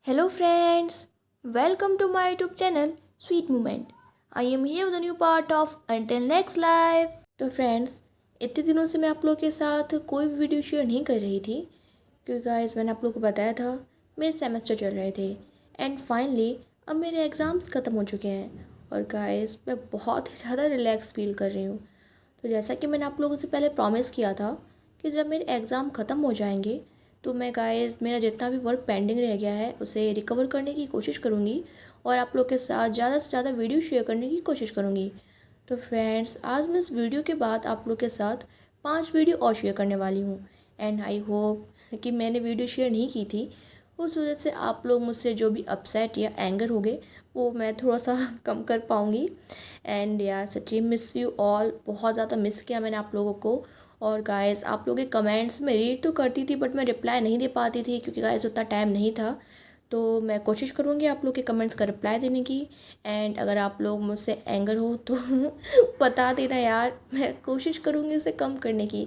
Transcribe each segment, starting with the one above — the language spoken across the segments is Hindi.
Hello friends, welcome to my YouTube channel Sweet Moment. I am here with a new part of Until Next Life. तो फ्रेंड्स, इतने दिनों से मैं आप लोगों के साथ कोई भी वीडियो शेयर नहीं कर रही थी क्योंकि गाइस मैंने आप लोगों को बताया था मेरे सेमेस्टर चल रहे थे एंड फाइनली अब मेरे एग्ज़ाम्स ख़त्म हो चुके हैं और गाइस मैं बहुत ही ज़्यादा रिलैक्स फील कर रही हूँ। तो जैसा कि मैंने आप लोगों से पहले प्रॉमिस किया था कि जब मेरे एग्ज़ाम ख़त्म हो जाएंगे तो मैं गाइस मेरा जितना भी वर्क पेंडिंग रह गया है उसे रिकवर करने की कोशिश करूँगी और आप लोग के साथ ज़्यादा से ज़्यादा वीडियो शेयर करने की कोशिश करूँगी। तो फ्रेंड्स, आज मैं इस वीडियो के बाद आप लोग के साथ 5 वीडियो और शेयर करने वाली हूँ एंड आई होप कि मैंने वीडियो शेयर नहीं की थी उस वजह से आप लोग मुझसे जो भी अपसेट या एंगर हो गए वो मैं थोड़ा सा कम कर पाऊँगी। एंड यार सच्ची मिस यू ऑल, बहुत ज़्यादा मिस किया मैंने आप लोगों को। और गाइस आप लोगों के कमेंट्स में रीड तो करती थी बट मैं रिप्लाई नहीं दे पाती थी क्योंकि गाइस उतना टाइम नहीं था। तो मैं कोशिश करूँगी आप लोग के कमेंट्स का रिप्लाई देने की। एंड अगर आप लोग मुझसे एंगर हो तो बता देना यार, मैं कोशिश करूँगी उसे कम करने की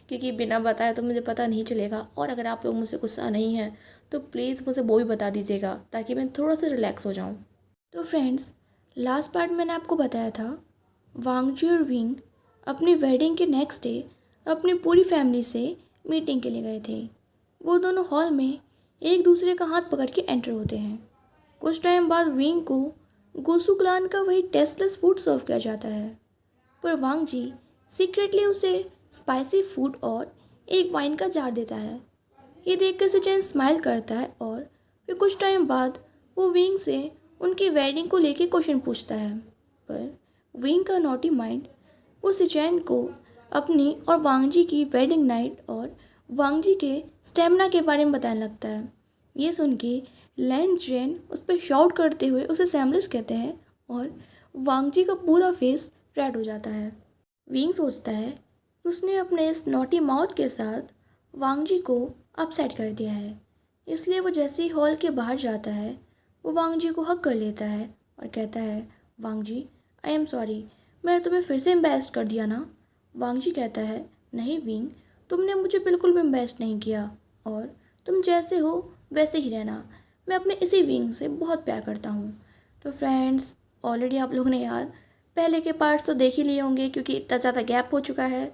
क्योंकि बिना बताए तो मुझे पता नहीं चलेगा। और अगर आप लोग मुझसे गुस्सा नहीं हैं तो प्लीज़ मुझे वो भी बता दीजिएगा ताकि मैं थोड़ा सा रिलैक्स हो जाऊँ। तो फ्रेंड्स, लास्ट पार्ट मैंने आपको बताया था वांगजी और विंग अपनी वेडिंग के नेक्स्ट डे अपनी पूरी फैमिली से मीटिंग के लिए गए थे। वो दोनों हॉल में एक दूसरे का हाथ पकड़ के एंटर होते हैं। कुछ टाइम बाद विंग को गोसू क्लान का वही टेस्टलेस फूड सर्व किया जाता है, पर वांग जी सीक्रेटली उसे स्पाइसी फूड और एक वाइन का जार देता है। ये देखकर सचिन स्माइल करता है और फिर कुछ टाइम बाद वो विंग से उनकी वेडिंग को लेके क्वेश्चन पूछता है, पर विंग का नॉटी माइंड वो सिचैन को अपनी और वांगजी की वेडिंग नाइट और वांगजी के स्टेमिना के बारे में बताने लगता है। ये सुन के लैंड जेन उस पर शाउट करते हुए उसे सैमलिस कहते हैं और वांगजी का पूरा फेस रेड हो जाता है। विंग सोचता है कि उसने अपने इस नॉटी माउथ के साथ वांगजी को अपसेट कर दिया है, इसलिए वो जैसे ही हॉल के बाहर जाता है वो वांगजी को हक कर लेता है और कहता है, वांगजी आई एम सॉरी, मैं तुम्हें फिर से एम्बैरेस कर दिया ना। वांगजी कहता है, नहीं विंग, तुमने मुझे बिल्कुल भी एम्बैरेस नहीं किया और तुम जैसे हो वैसे ही रहना। मैं अपने इसी विंग से बहुत प्यार करता हूँ। तो फ्रेंड्स, ऑलरेडी आप लोगों ने यार पहले के पार्ट्स तो देख ही लिए होंगे क्योंकि इतना ज़्यादा गैप हो चुका है।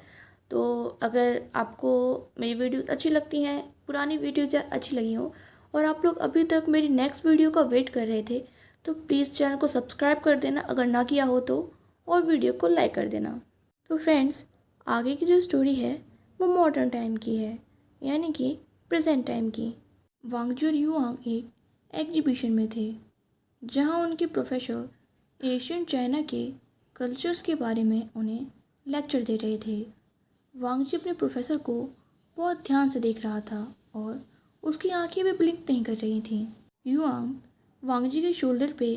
तो अगर आपको मेरी वीडियोस अच्छी लगती हैं, पुरानी वीडियोज अच्छी लगी हो और आप लोग अभी तक मेरी नेक्स्ट वीडियो का वेट कर रहे थे तो प्लीज़ चैनल को सब्सक्राइब कर देना अगर ना किया हो तो, और वीडियो को लाइक कर देना। तो फ्रेंड्स, आगे की जो स्टोरी है वो मॉडर्न टाइम की है, यानी कि प्रेजेंट टाइम की। वांगजी और युआंग एक एग्जीबिशन में थे जहां उनके प्रोफेसर एशियन चाइना के कल्चर्स के बारे में उन्हें लेक्चर दे रहे थे। वांगजी अपने प्रोफेसर को बहुत ध्यान से देख रहा था और उसकी आंखें भी ब्लिंक नहीं कर रही थीं। युआंग वांगजी के शोल्डर पे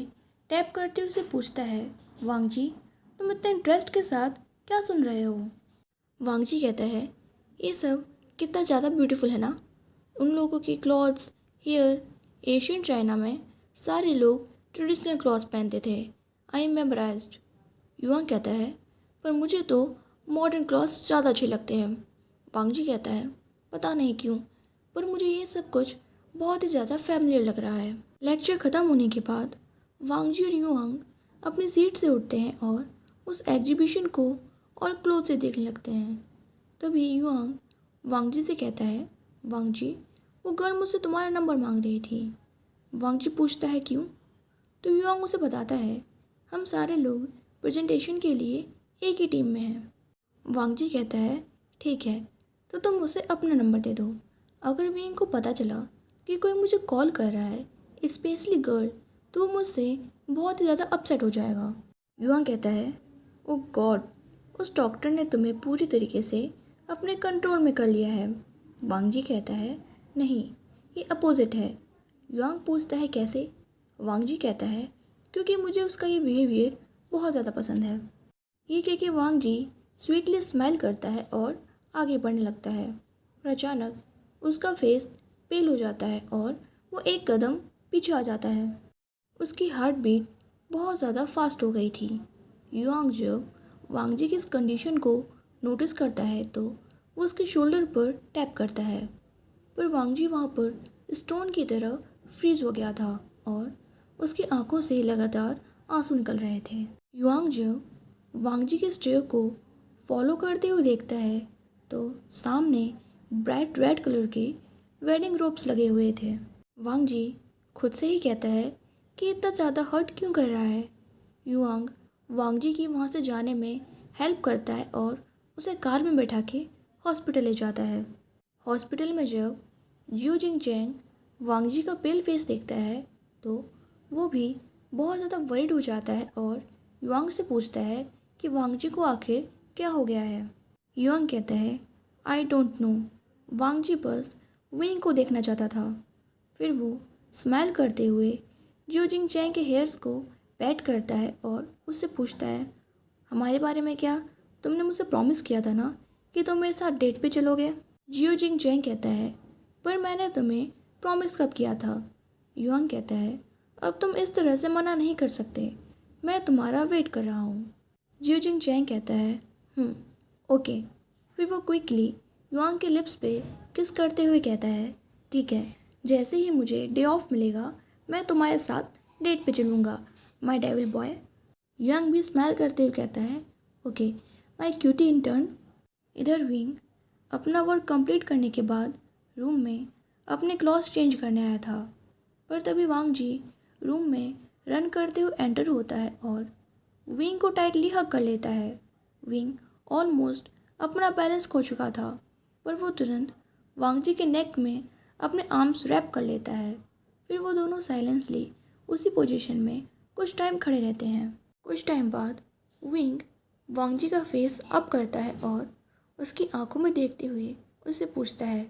टैप करते हुए उसे पूछता है, वांगजी तुम इतने इंटरेस्ट के साथ क्या सुन रहे हो? वांगजी कहता है, ये सब कितना ज़्यादा ब्यूटीफुल है ना। उन लोगों की क्लॉथ्स, हेयर, एशियन चाइना में सारे लोग ट्रेडिशनल क्लॉथ्स पहनते थे। I am memorised. युआंग कहता है, पर मुझे तो मॉडर्न क्लॉथ्स ज़्यादा अच्छे लगते हैं। वांगजी कहता है, पता नहीं क्यों, पर मुझे ये सब कुछ बहुत ही ज़्यादा फैमिलियर लग रहा है। लेक्चर ख़त्म होने के बाद वांगजी और युआंग अपनी सीट से उठते हैं और उस एग्जीबिशन को और क्लोज से देखने लगते हैं। तभी युआंग वांगजी से कहता है, वांगजी वो गर्ल मुझसे तुम्हारा नंबर मांग रही थी। वांगजी पूछता है क्यों? तो युआंग उसे बताता है, हम सारे लोग प्रेजेंटेशन के लिए एक ही टीम में हैं। वांगजी कहता है, ठीक है, तो तुम उसे अपना नंबर दे दो। अगर विंग को पता चला कि कोई मुझे कॉल कर रहा है, स्पेशली गर्ल, तो वो मुझसे बहुत ही ज़्यादा अपसेट हो जाएगा। युआंग कहता है, ओ गॉड, उस डॉक्टर ने तुम्हें पूरी तरीके से अपने कंट्रोल में कर लिया है। वांगजी कहता है, नहीं, ये अपोजिट है। युआंग पूछता है, कैसे? वांगजी कहता है, क्योंकि मुझे उसका ये बिहेवियर बहुत ज़्यादा पसंद है। ये कह के वांगजी स्वीटली स्माइल करता है और आगे बढ़ने लगता है, और अचानक उसका फेस पेल हो जाता है और वो एक कदम पीछे आ जाता है। उसकी हार्ट बीट बहुत ज़्यादा फास्ट हो गई थी। युआंग जब वांगजी की इस कंडीशन को नोटिस करता है तो वो उसके शोल्डर पर टैप करता है, पर वांगजी वहाँ पर स्टोन की तरह फ्रीज हो गया था और उसकी आंखों से लगातार आंसू निकल रहे थे। युआंग जब वांग जी के स्टेयर को फॉलो करते हुए देखता है तो सामने ब्राइट रेड कलर के वेडिंग रोब्स लगे हुए थे। वांग जी खुद से ही कहता है कि इतना ज़्यादा हर्ट क्यों कर रहा है। युआंग वांग जी की वहाँ से जाने में हेल्प करता है और उसे कार में बैठा के हॉस्पिटल ले जाता है। हॉस्पिटल में जब जियो जिंग चैंग वांग जी का पेल फेस देखता है तो वो भी बहुत ज़्यादा वरीड हो जाता है और युआंग से पूछता है कि वांग जी को आखिर क्या हो गया है। युआंग कहता है आई डोंट नो, वांग जी बस विंग को देखना चाहता था। फिर वो स्माइल करते हुए जियो जिंग चैंग के हेयर्स को पैट करता है और उससे पूछता है हमारे बारे में क्या तुमने मुझसे प्रॉमिस किया था ना कि तुम मेरे साथ डेट पे चलोगे। जियो जिंग चैंग कहता है पर मैंने तुम्हें प्रॉमिस कब किया था। युआंग कहता है अब तुम इस तरह से मना नहीं कर सकते, मैं तुम्हारा वेट कर रहा हूँ। जियो जिंग चैंग कहता है ओके। फिर वो क्विकली युआंग के लिप्स पे किस करते हुए कहता है ठीक है, जैसे ही मुझे डे ऑफ मिलेगा मैं तुम्हारे साथ डेट पे चलूँगा माय डेविल बॉय। युआंग भी स्माइल करते हुए कहता है ओके माय क्यूटी इंटर्न। इधर विंग अपना वर्क कंप्लीट करने के बाद रूम में अपने क्लॉथ्स चेंज करने आया था, पर तभी वांग जी रूम में रन करते हुए एंटर होता है और विंग को टाइटली हग कर लेता है। विंग ऑलमोस्ट अपना बैलेंस खो चुका था, पर वो तुरंत वांग जी के नेक में अपने आर्म्स रैप कर लेता है। फिर वो दोनों साइलेंसली उसी पोजीशन में कुछ टाइम खड़े रहते हैं। कुछ टाइम बाद विंग वांग जी का फेस अप करता है और उसकी आंखों में देखते हुए उससे पूछता है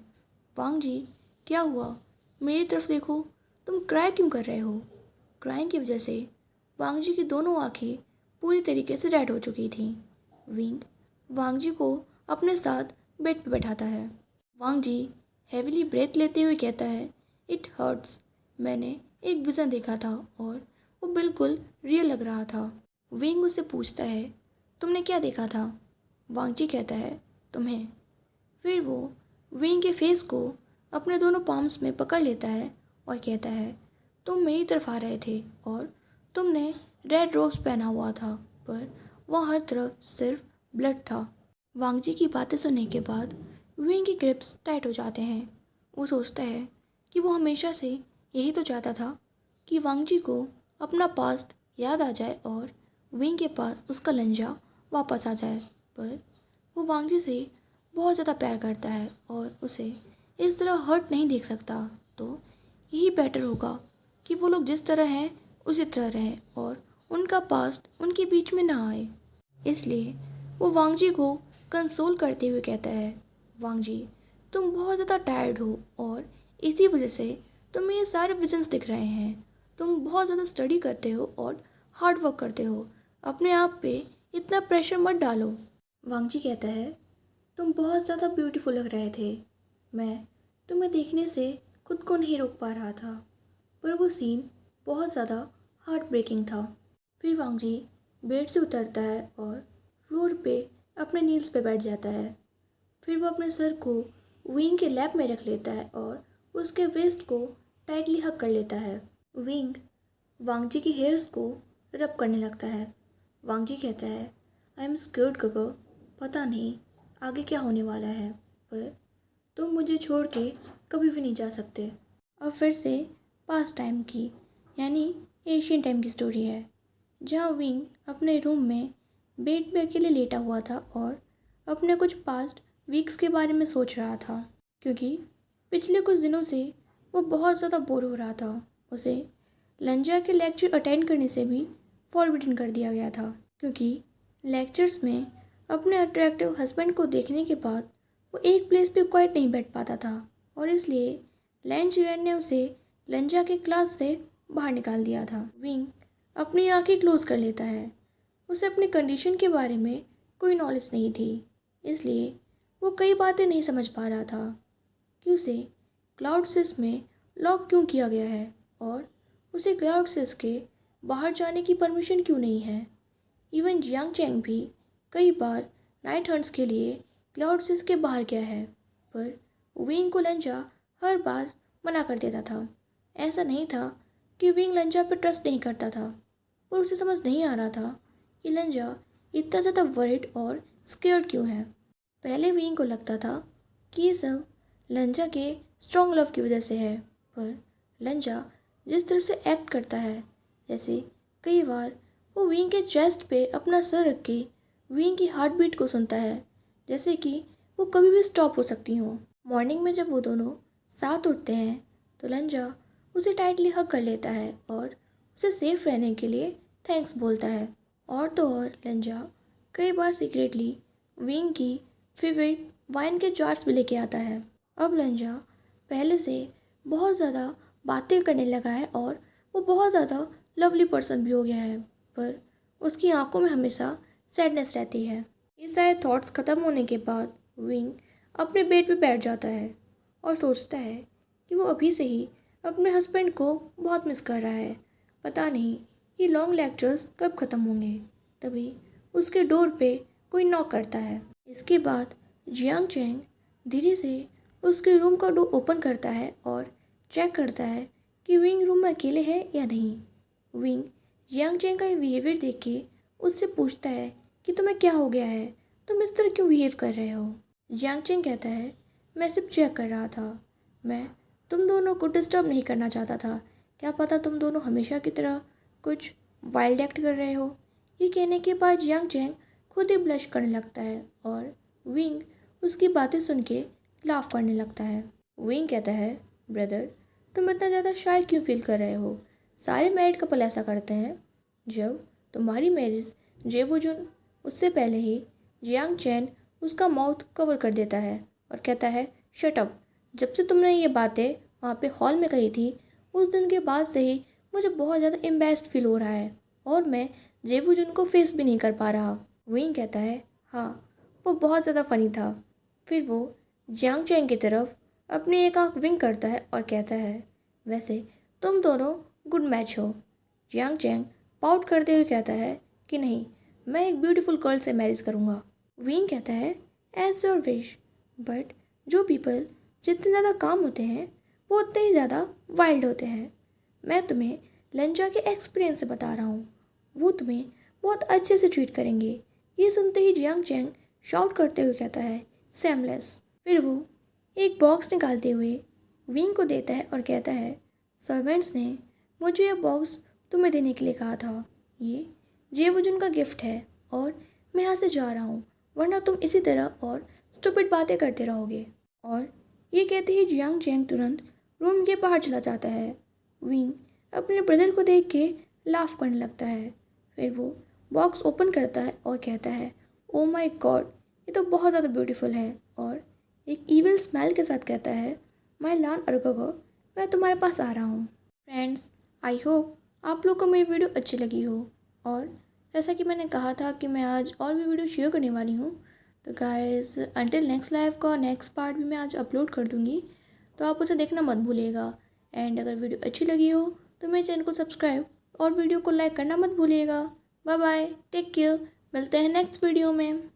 वांग जी क्या हुआ, मेरी तरफ देखो, तुम क्राई क्यों कर रहे हो। क्राइंग की वजह से वांग जी की दोनों आंखें पूरी तरीके से रेड हो चुकी थीं। विंग वांग जी को अपने साथ बेड पर बैठाता है। वांग जी हैवीली ब्रेथ लेते हुए कहता है इट हर्ट्स, मैंने एक विज़न देखा था और वो बिल्कुल रियल लग रहा था। विंग उससे पूछता है तुमने क्या देखा था। वांग जी कहता है तुम्हें। फिर वो विंग के फेस को अपने दोनों पाम्स में पकड़ लेता है और कहता है तुम मेरी तरफ आ रहे थे और तुमने रेड रोब्स पहना हुआ था, पर वहाँ हर तरफ सिर्फ ब्लड था। वांग जी की बातें सुनने के बाद विंग के ग्रिप्स टाइट हो जाते हैं। वो सोचता है कि वो हमेशा से यही तो चाहता था कि वांग जी को अपना पास्ट याद आ जाए और विंग के पास उसका लंजा वापस आ जाए, पर वो वांग जी से बहुत ज़्यादा प्यार करता है और उसे इस तरह हर्ट नहीं देख सकता। तो यही बेटर होगा कि वो लोग जिस तरह हैं उसी तरह रहें और उनका पास्ट उनके बीच में ना आए। इसलिए वो वांग जी को कंसोल करते हुए कहता है वांग जी तुम बहुत ज़्यादा टायर्ड हो और इसी वजह से तुम्हें ये सारे विजन्स दिख रहे हैं। तुम बहुत ज़्यादा स्टडी करते हो और हार्ड वर्क करते हो, अपने आप पे इतना प्रेशर मत डालो। वांग जी कहता है तुम बहुत ज़्यादा ब्यूटीफुल लग रहे थे, मैं तुम्हें देखने से खुद को नहीं रोक पा रहा था, पर वो सीन बहुत ज़्यादा हार्ट ब्रेकिंग था। फिर वांग जी बेड से उतरता है और फ्लोर पे अपने नील्स पे बैठ जाता है। फिर वो अपने सर को विंग के लैप में रख लेता है और उसके वेस्ट को टाइटली हक कर लेता है। विंग वांग जी की हेयर्स को रब करने लगता है। वांग जी कहता है आई एम स्कर्ड गगो, पता नहीं आगे क्या होने वाला है, पर तुम मुझे छोड़ के कभी भी नहीं जा सकते। अब फिर से पास्ट टाइम की यानी एशियन टाइम की स्टोरी है, जहाँ विंग अपने रूम में बेड पे अकेले लेटा हुआ था और अपने कुछ पास्ट वीक्स के बारे में सोच रहा था, क्योंकि पिछले कुछ दिनों से वो बहुत ज़्यादा बोर हो रहा था। उसे लंजा के लेक्चर अटेंड करने से भी फॉरबिडन कर दिया गया था, क्योंकि लेक्चर्स में अपने अट्रैक्टिव हस्बैंड को देखने के बाद वो एक प्लेस पे क्वाइट नहीं बैठ पाता था और इसलिए लैन चिरन ने उसे लंजा के क्लास से बाहर निकाल दिया था। विंग अपनी आंखें क्लोज कर लेता है। उसे अपनी कंडीशन के बारे में कोई नॉलेज नहीं थी, इसलिए वो कई बातें नहीं समझ पा रहा था कि उसे क्लाउड सिस में लॉक क्यों किया गया है और उसे क्लाउड सिस के बाहर जाने की परमिशन क्यों नहीं है। इवन जियांग चैंग भी कई बार नाइट हंट्स के लिए क्लाउड सिस के बाहर गया है, पर विंग को लंजा हर बार मना कर देता था। ऐसा नहीं था कि विंग लंजा पर ट्रस्ट नहीं करता था, पर उसे समझ नहीं आ रहा था कि लंजा इतना ज़्यादा वरिड और स्केर्ड क्यों है। पहले विंग को लगता था कि ये सब लंजा के स्ट्रॉन्ग लव की वजह से है, पर लंजा जिस तरह से एक्ट करता है, जैसे कई बार वो विंग के चेस्ट पे अपना सर रख के विंग की हार्ट बीट को सुनता है, जैसे कि वो कभी भी स्टॉप हो सकती हो। मॉर्निंग में जब वो दोनों साथ उठते हैं तो लंजा उसे टाइटली हग कर लेता है और उसे सेफ रहने के लिए थैंक्स बोलता है। और तो और लंजा कई बार सीक्रेटली विंग की फेवरेट वाइन के जार्स भी लेके आता है। अब लंजा पहले से बहुत ज़्यादा बातें करने लगा है और वो बहुत ज़्यादा लवली पर्सन भी हो गया है, पर उसकी आंखों में हमेशा सैडनेस रहती है। ये सारे थॉट्स ख़त्म होने के बाद विंग अपने बेड पे बैठ जाता है और सोचता है कि वो अभी से ही अपने हस्बैंड को बहुत मिस कर रहा है। पता नहीं ये लॉन्ग लेक्चर्स कब ख़त्म होंगे। तभी उसके डोर पे कोई नॉक करता है। इसके बाद जियांग चैंग धीरे से उसके रूम का डोर ओपन करता है और चेक करता है कि विंग रूम में अकेले है या नहीं। विंग जियांग चैंग का ये बिहेवियर देख के उससे पूछता है कि तुम्हें क्या हो गया है, तुम इस तरह क्यों बिहेव कर रहे हो। जियांग चैंग कहता है, मैं सिर्फ चेक कर रहा था, मैं तुम दोनों को डिस्टर्ब नहीं करना चाहता था, क्या पता तुम दोनों हमेशा की तरह कुछ वाइल्ड एक्ट कर रहे हो। ये कहने के बाद जियांग चैंग खुद ही ब्लश करने लगता है और विंग उसकी बातें सुन के लाफ करने लगता है। विंग कहता है, ब्रदर तुम इतना ज़्यादा शाय क्यों फील कर रहे हो, सारे मैरिड कपल ऐसा करते हैं। जब तुम्हारी मैरिज जेवुजुन, उससे पहले ही जियांग चैन उसका माउथ कवर कर देता है और कहता है, शट अप, जब से तुमने ये बातें वहाँ पे हॉल में कही थी उस दिन के बाद से ही मुझे बहुत ज़्यादा एम्बैरेस्ड फील हो रहा है और मैं जेवुजुन को फेस भी नहीं कर पा रहा। विंग कहता है, हाँ वो बहुत ज़्यादा फ़नी था। फिर वो जियांग चैंग की तरफ अपनी एक आंख विंग करता है और कहता है, वैसे तुम दोनों गुड मैच हो। जियांग चैंग पाउट करते हुए कहता है कि नहीं, मैं एक ब्यूटीफुल गर्ल से मैरिज करूँगा। विंग कहता है, एज योर विश, बट जो पीपल जितने ज़्यादा काम होते हैं वो उतने ही ज़्यादा वाइल्ड होते हैं। मैं तुम्हें लंजा के एक्सपीरियंस से बता रहा हूँ, वो तुम्हें बहुत अच्छे से ट्रीट करेंगे। ये सुनते ही जियांग चैंग शाउट करते हुए कहता है, सेमलेस। फिर वो एक बॉक्स निकालते हुए विंग को देता है और कहता है, सर्वेंट्स ने मुझे यह बॉक्स तुम्हें देने के लिए कहा था, ये जेवुजुन का गिफ्ट है और मैं यहाँ से जा रहा हूँ, वरना तुम इसी तरह और स्टूपिड बातें करते रहोगे। और ये कहते ही जियांग चैंग तुरंत रूम के बाहर चला जाता है। विंग अपने ब्रदर को देख के लाफ करने लगता है। फिर वो बॉक्स ओपन करता है और कहता है, ओ माय गॉड, ये तो बहुत ज़्यादा ब्यूटीफुल है, और एक ईविल स्माइल के साथ कहता है, माय लान अर्गोगो, मैं तुम्हारे पास आ रहा हूँ। फ्रेंड्स, आई होप आप लोग को मेरी वीडियो अच्छी लगी हो, और जैसा कि मैंने कहा था कि मैं आज और भी वीडियो शेयर करने वाली हूँ, तो गाइस अंटिल नेक्स्ट लाइव का नेक्स्ट पार्ट भी मैं आज अपलोड कर दूँगी, तो आप उसे देखना मत भूलिएगा। एंड अगर वीडियो अच्छी लगी हो तो मेरे चैनल को सब्सक्राइब और वीडियो को लाइक करना मत भूलिएगा। बाय बाय, टेक केयर, मिलते हैं नेक्स्ट वीडियो में।